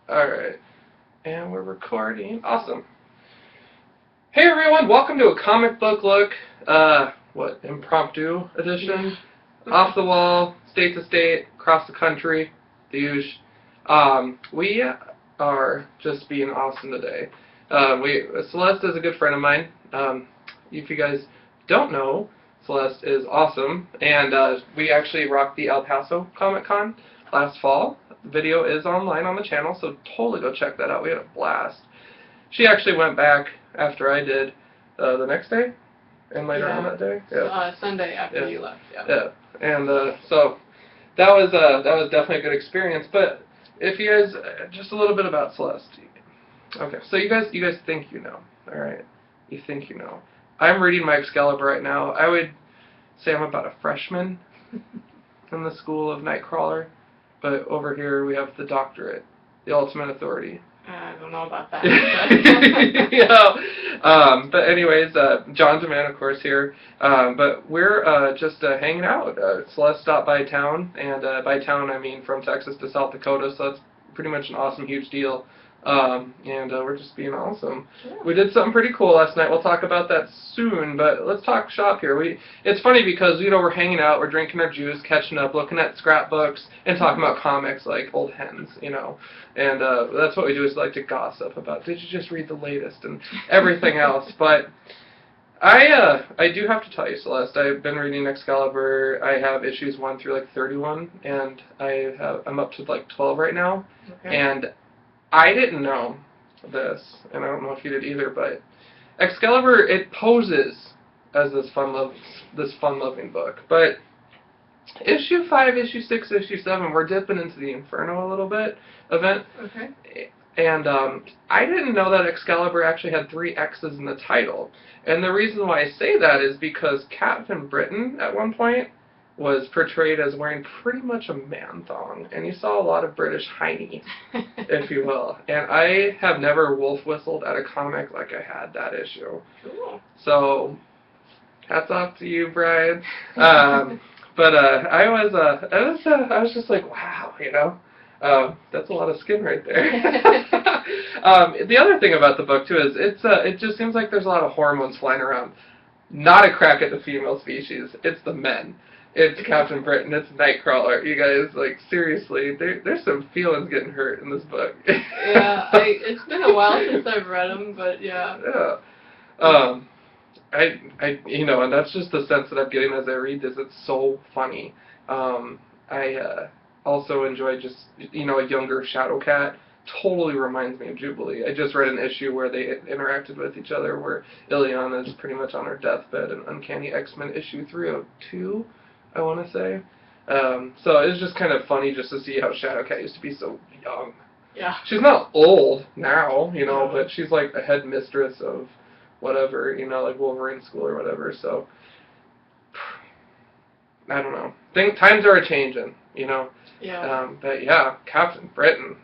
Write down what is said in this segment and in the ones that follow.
Alright. And we're recording. Awesome. Hey everyone, welcome to a comic book look, impromptu edition. Off the wall, state to state, across the country, the huge. We are just being awesome today. Celeste is a good friend of mine. If you guys don't know, Celeste is awesome, and we actually rocked the El Paso Comic Con last fall. The video is online on the channel, so totally go check that out. We had a blast. She actually went back after I did the next day, and later on that day. Yeah. Sunday after you left. Yeah. And so that was definitely a good experience. But if you guys, just a little bit about Celeste. Okay, so you guys think you know, all right? You think you know. I'm reading my Excalibur right now. I would say I'm about a freshman in the school of Nightcrawler, but over here we have the doctorate, the ultimate authority. I don't know about that. But anyways, John's a man, of course, here. But we're just hanging out. Celeste stopped by town, and by town I mean from Texas to South Dakota, so that's pretty much an awesome, huge deal. And we're just being awesome. Yeah. We did something pretty cool last night. We'll talk about that soon, but let's talk shop here. It's funny because, we're hanging out, we're drinking our juice, catching up, looking at scrapbooks, and talking about comics like old hens, And that's what we do, is like to gossip about, did you just read the latest, and everything else. But I do have to tell you, Celeste, I've been reading Excalibur. I have issues 1 through 31, and I'm up to 12 right now. Okay. And I didn't know this, and I don't know if you did either, but Excalibur, it poses as this fun-loving book, but issue 5, issue 6, issue 7, we're dipping into the Inferno a little bit event. Okay. And I didn't know that Excalibur actually had 3 X's in the title, and the reason why I say that is because Captain Britain at one point was portrayed as wearing pretty much a man thong, and you saw a lot of British hiney, if you will. And I have never wolf whistled at a comic like I had that issue. Cool. So, hats off to you, Brian. But I was just like, wow, that's a lot of skin right there. The other thing about the book too is it just seems like there's a lot of hormones flying around. Not a crack at the female species. It's the men. It's Captain Britain, it's Nightcrawler. You guys, seriously, there's some feelings getting hurt in this book. Yeah, it's been a while since I've read them, but yeah. Yeah. And that's just the sense that I'm getting as I read this. It's so funny. I also enjoy just, a younger Shadowcat. Totally reminds me of Jubilee. I just read an issue where they interacted with each other, where Ileana is pretty much on her deathbed in Uncanny X-Men issue 302. I want to say. So it's just kind of funny just to see how Shadowcat used to be so young. Yeah. She's not old now, but she's like a headmistress of whatever, like Wolverine school or whatever. So I don't know. Times are a-changing, Yeah. But yeah, Captain Britain.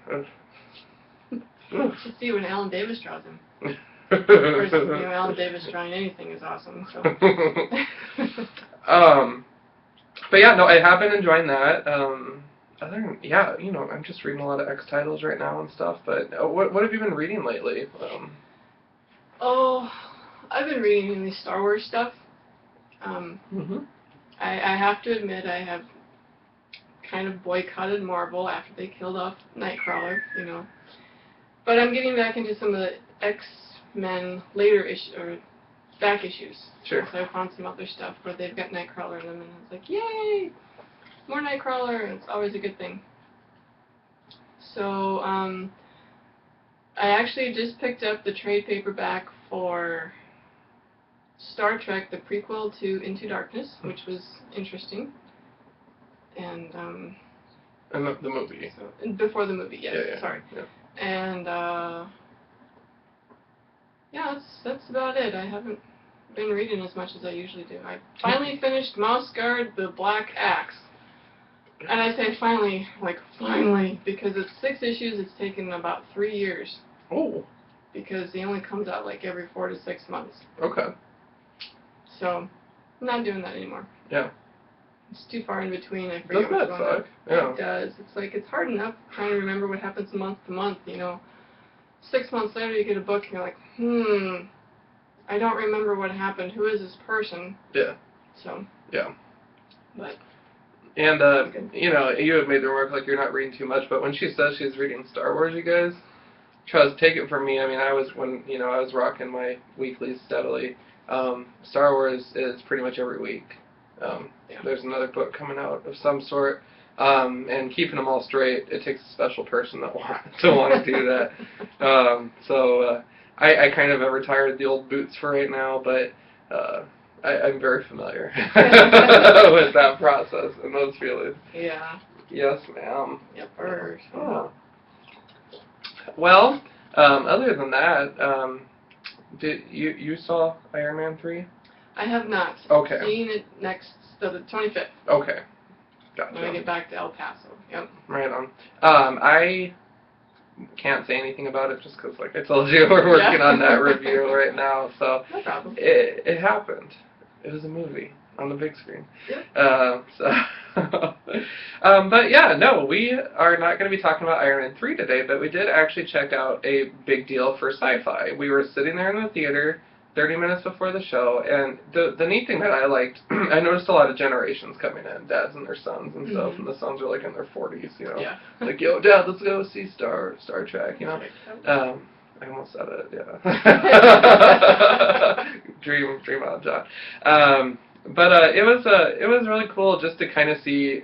Let's see when Alan Davis draws him. Of course, Alan Davis drawing anything is awesome. So. But yeah, no, I have been enjoying that. I'm just reading a lot of X titles right now and stuff. But what have you been reading lately? I've been reading mainly Star Wars stuff. I have to admit I have kind of boycotted Marvel after they killed off Nightcrawler, But I'm getting back into some of the X-Men later back issues. Sure. So I found some other stuff where they've got Nightcrawler in them, and I was like, yay! More Nightcrawler, and it's always a good thing. So, I actually just picked up the trade paperback for Star Trek, the prequel to Into Darkness, which was interesting. And the movie. So, before the movie, yes, yeah. Sorry. Yeah. And, that's about it. I haven't been reading as much as I usually do. I finally finished Mouse Guard, the Black Axe. And I say finally, because it's 6 issues, it's taken about 3 years. Oh. Because he only comes out every 4 to 6 months. Okay. So, I'm not doing that anymore. Yeah. It's too far in between. I forget Doesn't what's that going on. suck? Yeah. It does. It's like, it's hard enough trying to remember what happens month to month, you know. 6 months later, you get a book and you're like, I don't remember what happened. Who is this person? Yeah. So. Yeah. But. And, you know, you have made the remark like you're not reading too much, but when she says she's reading Star Wars, you guys, trust, take it from me. I mean, I was rocking my weeklies steadily. Star Wars is pretty much every week. There's another book coming out of some sort. And keeping them all straight, it takes a special person that want to do that. I kind of have retired the old boots for right now, but I'm very familiar with that process and those feelings. Yeah. Yes, ma'am. Yep. Or, oh. Well, other than that, did you saw Iron Man 3? I have not. Okay. Seeing it the 25th. Okay. Gotcha. When I get back to El Paso. Yep. Right on. I can't say anything about it just because, like I told you, we're working on that review right now. So no problem. It happened. It was a movie on the big screen. Yep. But yeah, no, we are not going to be talking about Iron Man 3 today, but we did actually check out a big deal for sci-fi. We were sitting there in the theater 30 minutes before the show, and the neat thing that I liked, I noticed a lot of generations coming in, dads and their sons and stuff, and the sons are like in their 40s, you know. Yeah. Like, yo, Dad, let's go see Star Trek, you know. I almost said it, yeah. Dream on, John. But it was really cool just to kind of see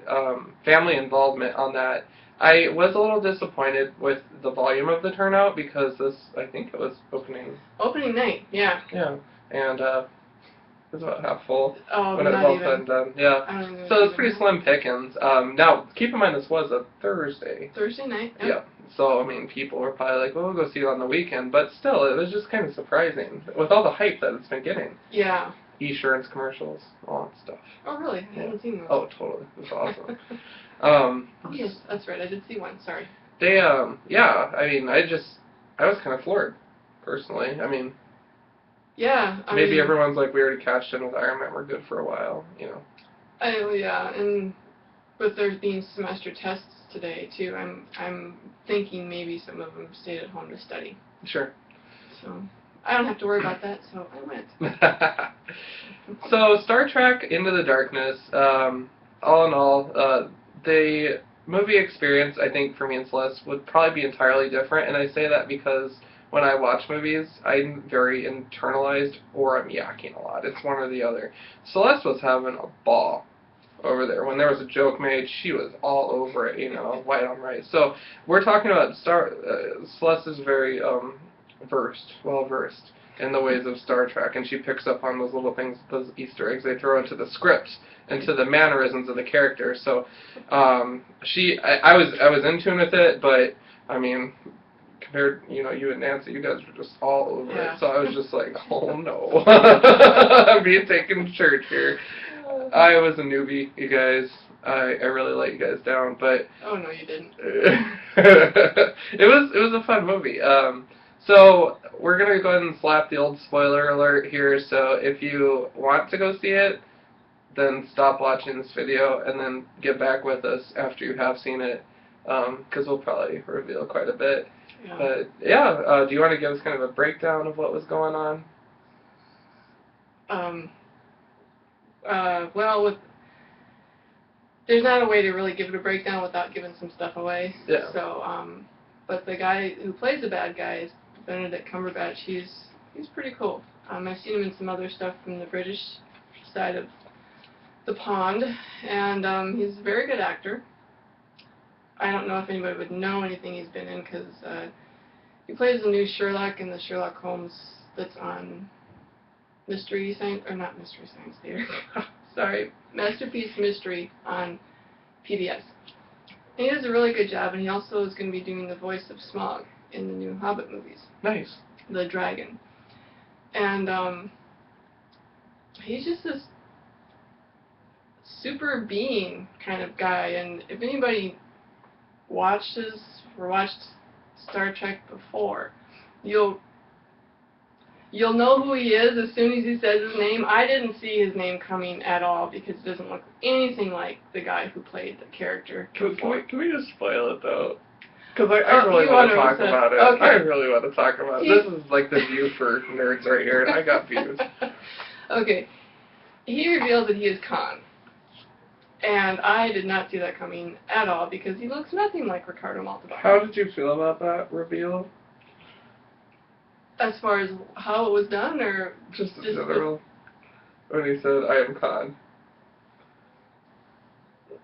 family involvement on that. I was a little disappointed with the volume of the turnout because I think it was opening night, yeah. Yeah, and it was about half full when it was not all even. said and done. Yeah, so it's pretty slim pickings. Now, keep in mind this was a Thursday. Thursday night. Yep. Yeah. So, I mean, people were probably like, well, we'll go see it on the weekend. But still, it was just kind of surprising with all the hype that it's been getting. Yeah. Insurance commercials, all that stuff. Oh, really? I haven't seen those. Oh, totally. It was awesome. Yes, that's right. I did see one. Sorry. They, yeah, I mean, I was kind of floored, personally. I mean, yeah. Maybe everyone's like, we already cashed in with Iron Man, we're good for a while, you know. Yeah, and with there being semester tests today too, I'm thinking maybe some of them stayed at home to study. Sure. So I don't have to worry about that, so I went. So Star Trek Into the Darkness, all in all, the movie experience, I think, for me and Celeste would probably be entirely different, and I say that because when I watch movies, I'm very internalized or I'm yakking a lot. It's one or the other. Celeste was having a ball over there. When there was a joke made, she was all over it, you know, white on right. So we're talking about Celeste is very well-versed in the ways of Star Trek, and she picks up on those little things, those Easter eggs they throw into the script, into the mannerisms of the character. So I was in tune with it, but I mean, compared, you know, you and Nancy, you guys were just all over it. So I was just like, oh no, I'm being taken to church here. I was a newbie, you guys. I really let you guys down, but oh no, you didn't. it was a fun movie. So we're gonna go ahead and slap the old spoiler alert here. So if you want to go see it, then stop watching this video and then get back with us after you have seen it, because we'll probably reveal quite a bit. Yeah. But yeah, do you want to give us kind of a breakdown of what was going on? Well, there's not a way to really give it a breakdown without giving some stuff away. Yeah. So, but the guy who plays the bad guy is Benedict Cumberbatch. He's pretty cool. I've seen him in some other stuff from the British side of the pond, and he's a very good actor. I don't know if anybody would know anything he's been in, because he plays the new Sherlock in the Sherlock Holmes that's on Mystery Science Theater. Sorry, Masterpiece Mystery on PBS. And he does a really good job, and he also is going to be doing the voice of Smaug in the new Hobbit movies. Nice. The dragon. And he's just this super being kind of guy, and if anybody watched Star Trek before, you'll You'll know who he is as soon as he says his name. I didn't see his name coming at all because it doesn't look anything like the guy who played the character. Can we just spoil it though? Because I really you want to wanna talk reset? about it. Okay. I really want to talk about it. This is like the view for nerds right here, and I got views. Okay. He reveals that he is Khan. And I did not see that coming at all because he looks nothing like Ricardo Montalban. How did you feel about that reveal? As far as how it was done, or Just in general. When he said, "I am Khan."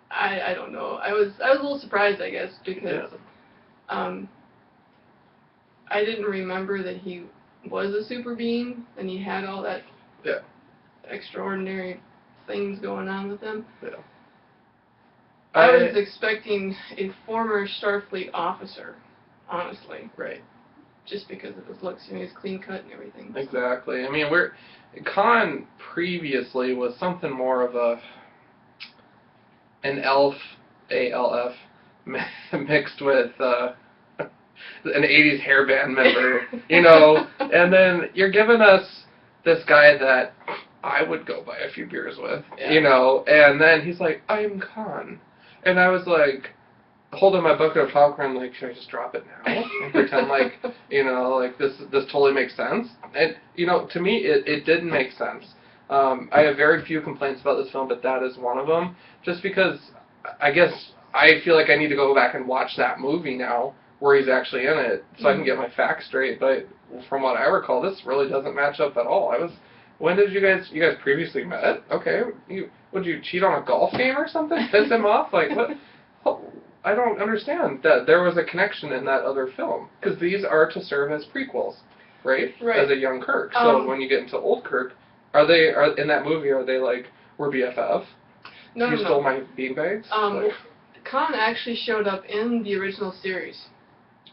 I don't know. I was a little surprised, I guess, because I didn't remember that he was a super being and he had all that extraordinary things going on with him. Yeah. I was expecting a former Starfleet officer, honestly. Right. Just because of his looks, he's clean cut and everything. Exactly. I mean, Khan previously was something more of an elf, ALF, mixed with an 80s hairband member, you know, and then you're giving us this guy that I would go buy a few beers with, you know, and then he's like, "I'm Khan." And I was like, holding my bucket of popcorn, like, should I just drop it now and pretend like, you know, like this totally makes sense? And, you know, to me, it didn't make sense. I have very few complaints about this film, but that is one of them. Just because, I guess, I feel like I need to go back and watch that movie now, where he's actually in it, so I can get my facts straight. But from what I recall, this really doesn't match up at all. When did you guys previously met? Okay, would you cheat on a golf game or something? Piss him off? Like, what? I don't understand that there was a connection in that other film, because these are to serve as prequels, right? As a young Kirk. So when you get into old Kirk, are in that movie? Are they like, we're BFF? No, you stole my beanbags? Khan actually showed up in the original series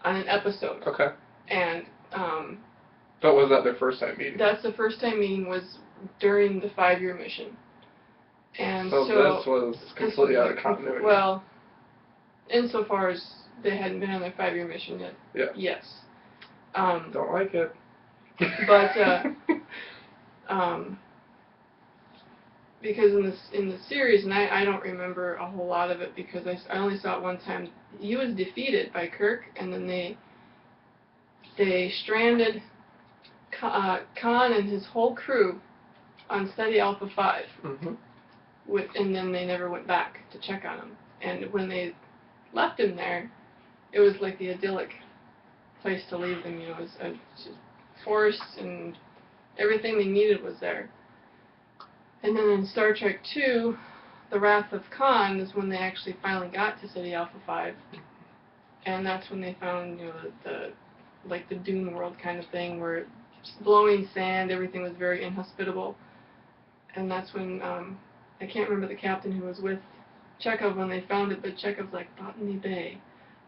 on an episode. Okay. And but was that their first time meeting? That's the first time meeting was during the 5-year mission. And so this was completely out of continuity. Well, insofar as they hadn't been on their 5-year mission yet. Yeah. Yes. Don't like it. But because in the series, and I don't remember a whole lot of it because I only saw it one time. He was defeated by Kirk, and then they stranded Khan and his whole crew on Study Alpha 5. Mm-hmm. And then they never went back to check on him. And when they left him there, it was like the idyllic place to leave them. You know, it was a forest and everything they needed was there. And then in Star Trek II, The Wrath of Khan is when they actually finally got to City Alpha 5. And that's when they found, you know, the Dune world kind of thing, where it's blowing sand, everything was very inhospitable. And that's when, I can't remember the captain who was with Chekhov when they found it, but Chekhov's like, Botany Bay.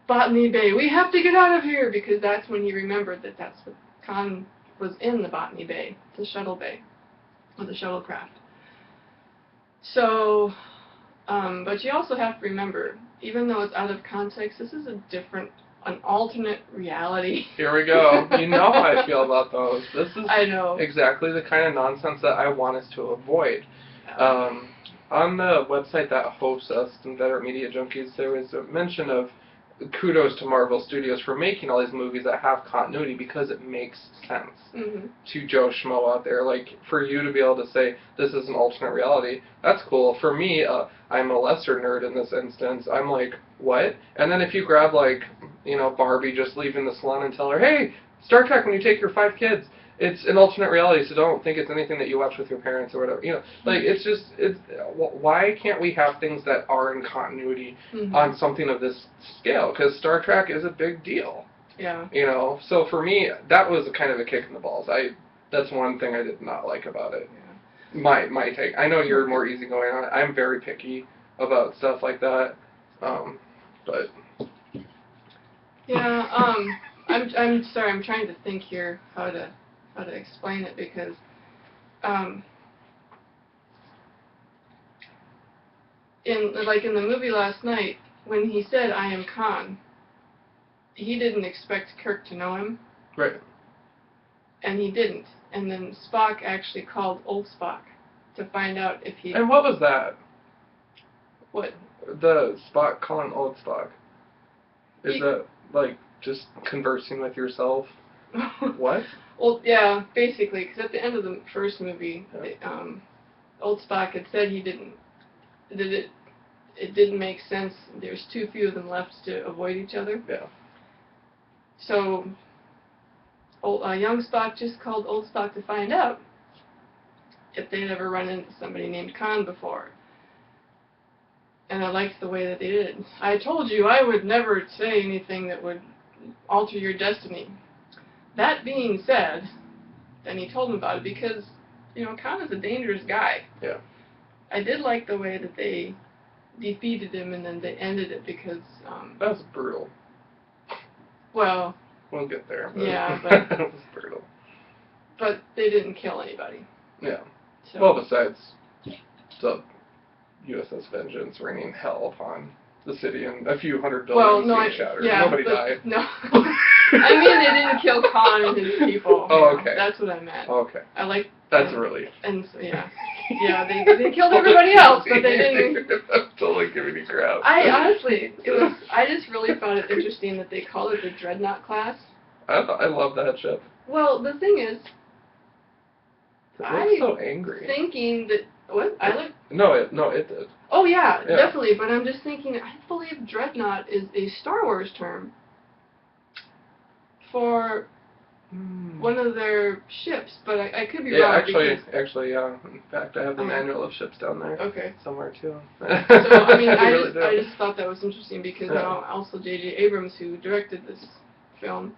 Botany Bay, we have to get out of here! Because that's when he remembered that that's what Khan was in, the Botany Bay, the shuttle bay, or the shuttlecraft. So, but you also have to remember, even though it's out of context, this is an alternate reality. Here we go. You know how I feel about those. This is exactly the kind of nonsense that I want us to avoid. On the website that hosts us, Inveterate Media Junkies, there was a mention of kudos to Marvel Studios for making all these movies that have continuity because it makes sense to Joe Schmo out there. Like, for you to be able to say, this is an alternate reality, that's cool. For me, I'm a lesser nerd in this instance. I'm like, what? And then if you grab, like, you know, Barbie just leaving the salon and tell her, hey, Star Trek, when you take your 5 kids, it's an alternate reality, so don't think it's anything that you watch with your parents or whatever. You know, like, why can't we have things that are in continuity on something of this scale? Because Star Trek is a big deal. Yeah. You know, so for me, that was kind of a kick in the balls. That's one thing I did not like about it. Yeah. My take. I know you're more easygoing on it. I'm very picky about stuff like that. But. Yeah. I'm sorry. I'm trying to think here how to explain it, because in the movie last night, when he said I am Khan, he didn't expect Kirk to know him. Right. And he didn't. And then Spock actually called old Spock to find out if he... And what was that? What? The Spock calling old Spock. Is that, like, just conversing with yourself? What? Well, yeah, basically, because at the end of the first movie, old Spock had said it didn't make sense. There's too few of them left to avoid each other. Yeah. So, young Spock just called old Spock to find out if they'd ever run into somebody named Khan before. And I liked the way that they did it. I told you I would never say anything that would alter your destiny. That being said, then he told him about it because, Khan is a dangerous guy. Yeah. I did like the way that they defeated him and then they ended it because... that was brutal. Well... We'll get there. But Yeah, but... it was brutal. But they didn't kill anybody. Yeah. So. Well, besides the USS Vengeance raining hell upon the city and a few hundred buildings being shattered. Yeah, Nobody died. No. I mean, they didn't kill Khan and his people. Oh, okay. That's what I meant. Okay. I like. That's a relief. And so, yeah, they killed everybody else, but they didn't. I'm totally giving you crap. I just really found it interesting that they called it the Dreadnought class. I love that ship. Well, the thing is, It looks so angry. Thinking that what I like. No, it did. Oh yeah, definitely. But I'm just thinking. I believe Dreadnought is a Star Wars term for one of their ships, but I could be wrong. Actually, in fact, I have the manual of ships down there. Okay. Somewhere too. So I mean, really I just thought that was interesting because now also J.J. Abrams, who directed this film,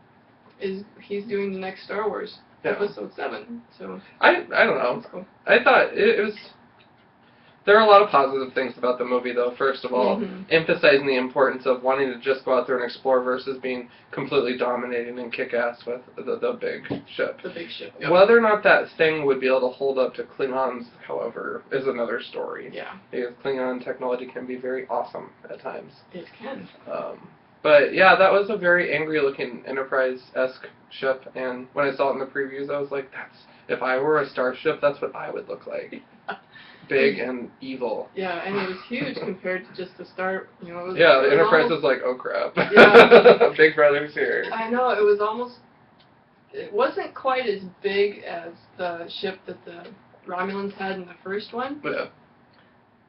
he's doing the next Star Wars, Episode 7. So I don't know. That's cool. I thought it was. There are a lot of positive things about the movie, though. First of all, emphasizing the importance of wanting to just go out there and explore versus being completely dominating and kick-ass with the big ship. The big ship. Yep. Whether or not that thing would be able to hold up to Klingons, however, is another story. Yeah. Because Klingon technology can be very awesome at times. It can. But yeah, that was a very angry-looking Enterprise-esque ship, and when I saw it in the previews, I was like, if I were a starship, that's what I would look like. Big and evil. Yeah, and it was huge compared to just the Star. The Enterprise was like, oh crap, Big Brother's here. I know it wasn't quite as big as the ship that the Romulans had in the first one. Yeah.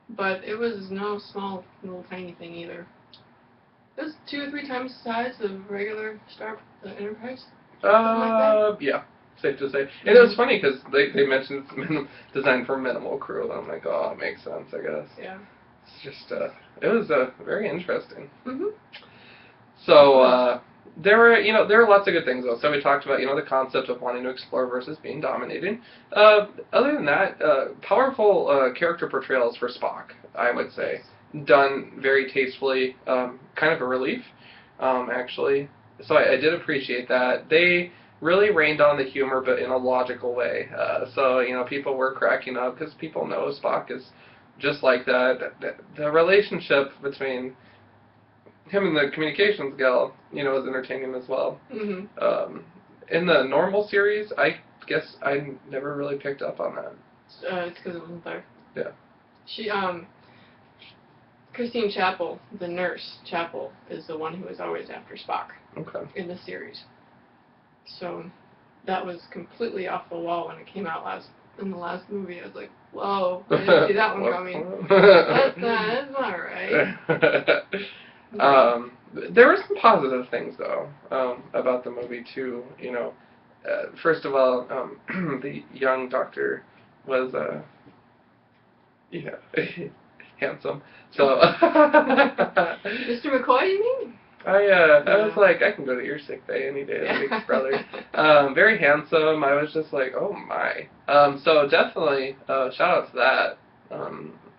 But it was no small, little tiny thing either. It was 2 or 3 times the size of regular Enterprise. Yeah. Safe to say. And it was funny because they mentioned design for minimal crew, and I'm like, oh, it makes sense, I guess. Yeah. It's just, it was very interesting. Mm-hmm. So, there were lots of good things, though. So we talked about, the concept of wanting to explore versus being dominating. Other than that, powerful character portrayals for Spock, I would say. Done very tastefully, kind of a relief, actually. So I did appreciate that. They really rained on the humor, but in a logical way. So, people were cracking up because people know Spock is just like that. The relationship between him and the communications gal, was entertaining as well. Mm-hmm. In the normal series, I guess I never really picked up on that. It's because it wasn't there. Yeah. She, Christine Chapel, the nurse Chapel, is the one who was always after Spock. Okay. In the series. So that was completely off the wall when it came out in the last movie. I was like, whoa, I didn't see that one coming. That's not right. There were some positive things, though, about the movie, too. First of all, the young doctor was, handsome. So Mr. McCoy, you mean? I was like, I can go to your sick bay any day, Big Brother. Very handsome. I was just like, oh my. So definitely, shout out to that.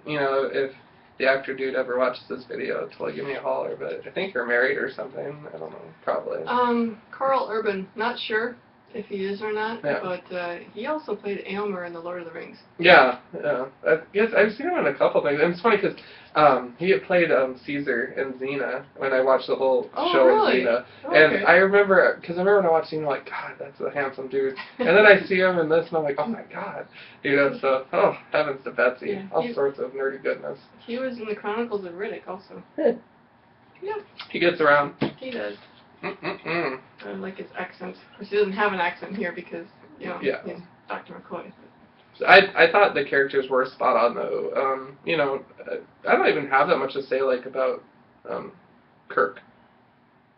If the actor dude ever watches this video, totally give me a holler. But I think you're married or something. I don't know. Probably. Carl Urban. Not sure if he is or not. Yeah. But he also played Aomer in The Lord of the Rings. Yeah, yeah. I guess I've seen him in a couple things, and it's funny because he had played Caesar in Xena when I watched the whole show really? of Xena, Okay. and I remember when I watched Xena, like, God, that's a handsome dude, and then I see him in this, and I'm like, oh my God, so heavens to Betsy, Yeah, all sorts of nerdy goodness. He was in the Chronicles of Riddick also. Yeah. He gets around. He does. Mm-mm-mm. I like his accent. Of course, he doesn't have an accent here because he's Dr. McCoy. I thought the characters were spot on though. I don't even have that much to say about Kirk.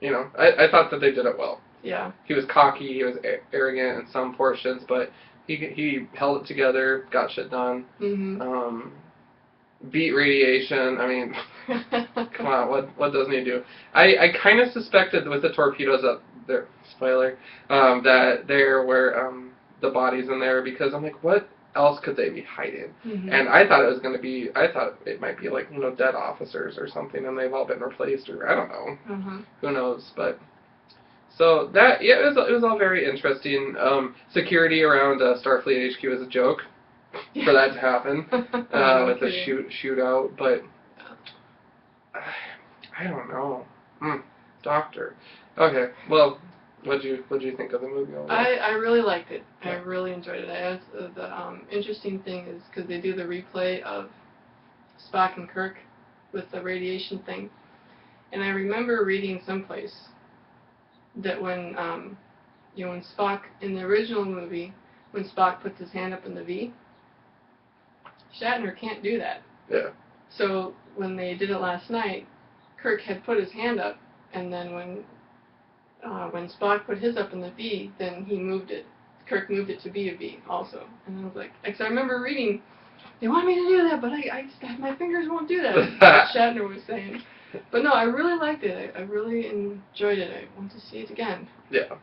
I thought that they did it well. Yeah. He was cocky, he was arrogant in some portions, but he held it together, got shit done. Mm-hmm. Beat radiation. I mean, come on, what doesn't he do? I kind of suspected with the torpedoes up there, spoiler, that there were the bodies in there because I'm like, what else could they be hiding? Mm-hmm. And I thought it might be dead officers or something, and they've all been replaced, or I don't know. Mm-hmm. Who knows? But so that it was all very interesting. Security around Starfleet HQ is a joke for that to happen with the shootout, but I don't know. Doctor. Okay, well, what'd you think of the movie overall? I really liked it. Yeah. I really enjoyed it. The interesting thing is because they do the replay of Spock and Kirk with the radiation thing, and I remember reading someplace that when Spock in the original movie, when Spock puts his hand up in the V, Shatner can't do that. Yeah. So when they did it last night, Kirk had put his hand up, and then when Spock put his up in the V, then Kirk moved it to be a V also. And I was like, because I remember reading, they want me to do that, but my fingers won't do that. What Shatner was saying. But no, I really liked it. I really enjoyed it. I want to see it again. Yeah.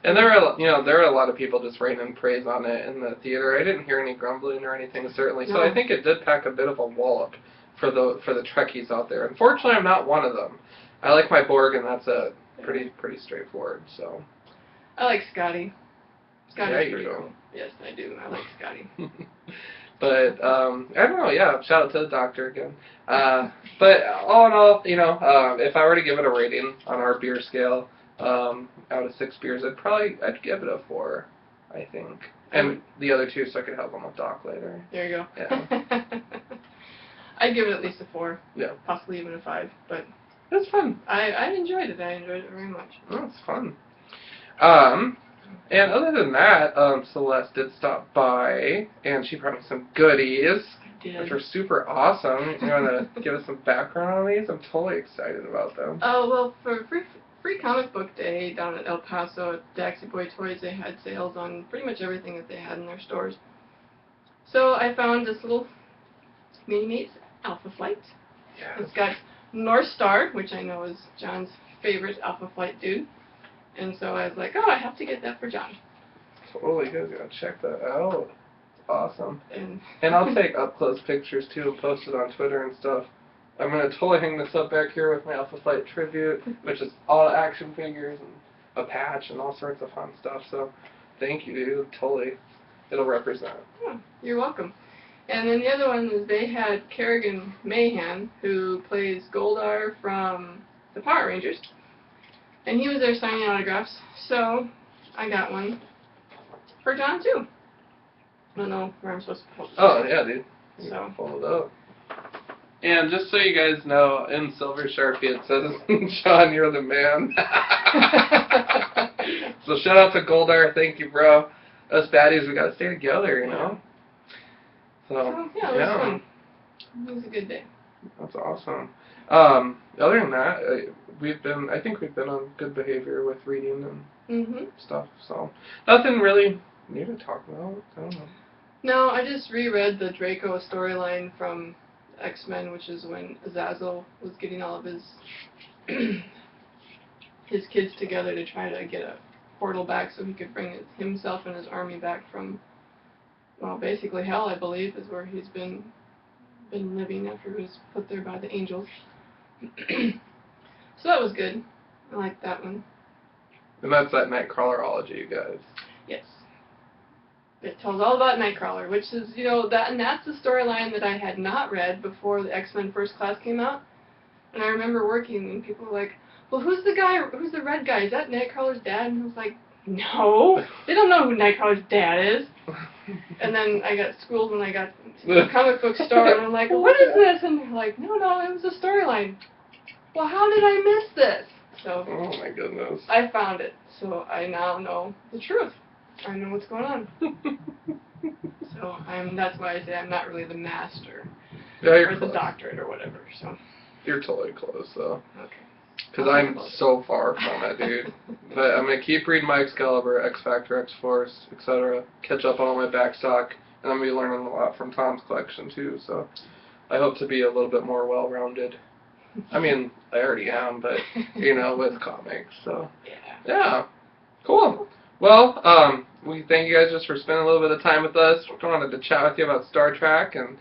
And there are a lot of people just raining praise on it in the theater. I didn't hear any grumbling or anything, certainly. So I think it did pack a bit of a wallop for the Trekkies out there. Unfortunately, I'm not one of them. I like my Borg, and that's pretty straightforward. So. I like Scotty. Scotty's pretty do. cool. Yes, I do. I like Scotty. But I don't know. Yeah, shout out to the doctor again. But all in all, if I were to give it a rating on our beer scale, out of 6 beers, I'd give it a 4, I think. And the other 2 so I could help them with Doc later. There you go. Yeah. I'd give it at least a 4. Yeah. Possibly even a 5. But it's fun. I enjoyed it. I enjoyed it very much. Oh, it's fun. And other than that, Celeste did stop by, and she brought me some goodies, which are super awesome. You want to give us some background on these? I'm totally excited about them. Oh, well, for free comic book day down at El Paso at Daxi Boy Toys, they had sales on pretty much everything that they had in their stores. So I found this little Mini-Mates Alpha Flight. Yes. It's got North Star, which I know is John's favorite Alpha Flight dude. And so I was like, I have to get that for John. Totally, you guys gotta check that out. It's awesome. And I'll take up-close pictures, too, and post it on Twitter and stuff. I'm gonna totally hang this up back here with my Alpha Flight tribute, which is all action figures and a patch and all sorts of fun stuff. So, thank you, dude. Totally. It'll represent. Oh, you're welcome. And then the other one is they had Kerrigan Mahan, who plays Goldar from the Power Rangers. And he was there signing autographs, so I got one for John, too. I don't know where I'm supposed to hold it. Oh, yeah, dude. So. Fold it up. And just so you guys know, in Silver Sharpie it says, John, you're the man. So shout out to Goldar. Thank you, bro. Us baddies, we gotta stay together, you know? So yeah, it was fun. It was a good day. That's awesome. Other than that, I think we've been on good behavior with reading and stuff. So nothing really new to talk about. I don't know. No, I just reread the Draco storyline from X-Men, which is when Azazel was getting all of his his kids together to try to get a portal back so he could bring himself and his army back from, well, basically hell, I believe, is where he's been living after he was put there by the angels. So that was good. I liked that one. And that's that Nightcrawlerology, you guys. Yes. It tells all about Nightcrawler, which is, and that's the storyline that I had not read before the X-Men First Class came out. And I remember working, and people were like, well, who's the red guy? Is that Nightcrawler's dad? And I was like, no, they don't know who Nightcrawler's dad is. And then I got schooled when I got to the comic book store, and I'm like, what is this? And they're like, no, it was a storyline. Well, how did I miss this? So, oh my goodness. I found it, so I now know the truth. I know what's going on. So that's why I say I'm not really the master, or the doctorate or whatever. So you're totally close though. Okay. Because I'm so far from it, dude. But I'm gonna keep reading my Excalibur, X Factor, X Force, etc. Catch up on all my backstock, and I'm gonna be learning a lot from Tom's collection too. So I hope to be a little bit more well-rounded. I mean, I already am, but with comics. So yeah, cool. Well, we thank you guys just for spending a little bit of time with us. We wanted to chat with you about Star Trek, and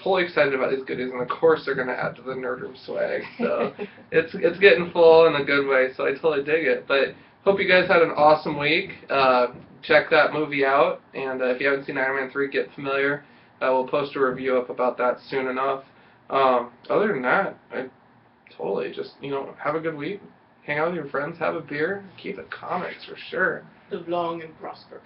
totally excited about these goodies. And of course, they're going to add to the Nerd Room swag. So it's getting full in a good way. So I totally dig it. But hope you guys had an awesome week. Check that movie out, and if you haven't seen Iron Man 3, get familiar. We'll post a review up about that soon enough. Other than that, I totally just have a good week. Hang out with your friends, have a beer, keep it comics for sure. Live long and prosper.